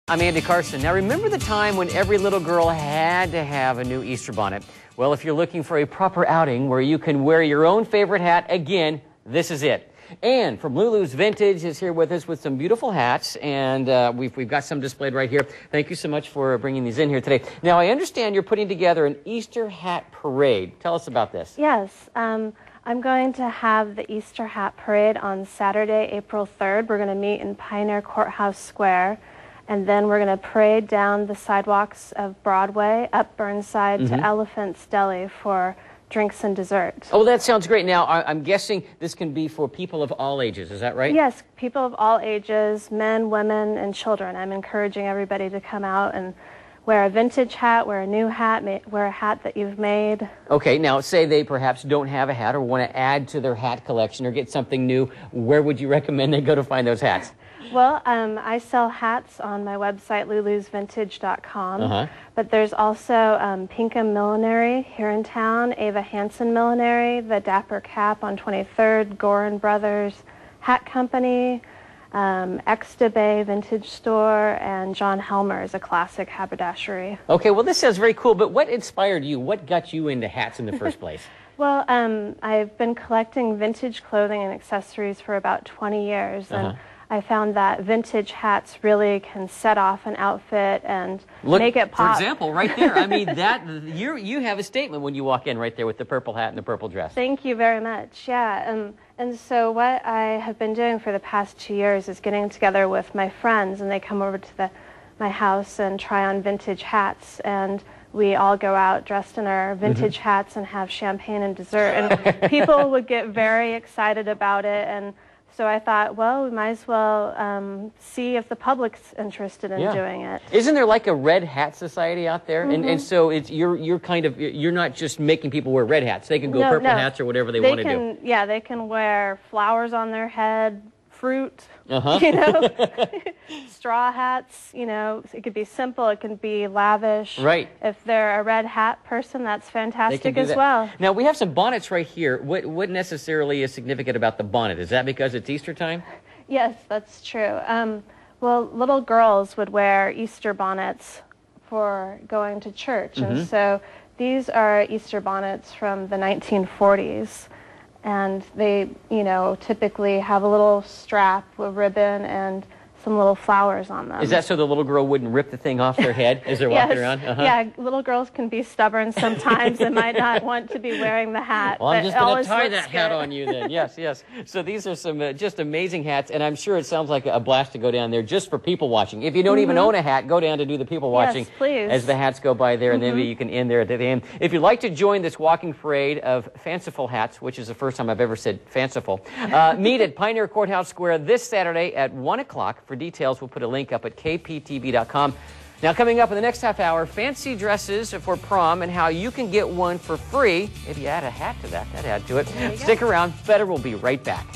I'm Andy Carson. Now, remember the time when every little girl had to have a new Easter bonnet? Well, if you're looking for a proper outing where you can wear your own favorite hat, again, this is it. Anne from Lulu's Vintage is here with us with some beautiful hats, and we've got some displayed right here. Thank you so much for bringing these in here today. Now, I understand you're putting together an Easter hat parade. Tell us about this. Yes. I'm going to have the Easter hat parade on Saturday, April 3rd. We're going to meet in Pioneer Courthouse Square. And then we're going to parade down the sidewalks of Broadway, up Burnside to Elephant's Deli for drinks and desserts. Oh, that sounds great. Now, I'm guessing this can be for people of all ages. Is that right? Yes, people of all ages, men, women, and children. I'm encouraging everybody to come out and wear a vintage hat, wear a new hat, wear a hat that you've made. Okay, now say they perhaps don't have a hat or want to add to their hat collection or get something new. Where would you recommend they go to find those hats? Well, I sell hats on my website, lulusvintage.com, but there's also Pinkham Millinery here in town, Ava Hansen Millinery, the Dapper Cap on 23rd, Gorin Brothers Hat Company, Exta Bay Vintage Store, and John Helmer's, a classic haberdashery. Okay, well, this sounds very cool, but what inspired you? What got you into hats in the first place? Well, I've been collecting vintage clothing and accessories for about 20 years, and I found that vintage hats really can set off an outfit and make it pop. For example, right there. I mean, you have a statement when you walk in right there with the purple hat and the purple dress. Thank you very much. Yeah, and so what I have been doing for the past 2 years is getting together with my friends, and they come over to my house and try on vintage hats, and we all go out dressed in our vintage hats and have champagne and dessert, and people would get very excited about it. And so I thought, well, we might as well see if the public's interested in doing it. Isn't there like a red hat society out there? And so you're not just making people wear red hats. They can go purple hats or whatever they want to do. Yeah, they can wear flowers on their head, fruit, you know, straw hats, you know. It could be simple, it can be lavish. Right. If they're a red hat person, that's fantastic as well. Now, we have some bonnets right here. What necessarily is significant about the bonnet? Is that because it's Easter time? Yes, that's true. Well, little girls would wear Easter bonnets for going to church, and so these are Easter bonnets from the 1940s. And they, you know, typically have a little strap, a ribbon, and some little flowers on them. Is that so the little girl wouldn't rip the thing off their head as they're walking around? Yeah, little girls can be stubborn sometimes and might not want to be wearing the hat. Well, I'm just going to tie that hat on you then. Yes, yes. So these are some just amazing hats, and I'm sure it sounds like a blast to go down there just for people watching. If you don't even own a hat, go down to do the people watching. Yes, please. As the hats go by there, and then you can end there at the end. If you'd like to join this walking parade of fanciful hats, which is the first time I've ever said fanciful, meet at Pioneer Courthouse Square this Saturday at 1 o'clock. For details, we'll put a link up at kptv.com. Now, coming up in the next half hour, fancy dresses for prom and how you can get one for free. If you add a hat to that, add to it. Stick around. Better will be right back.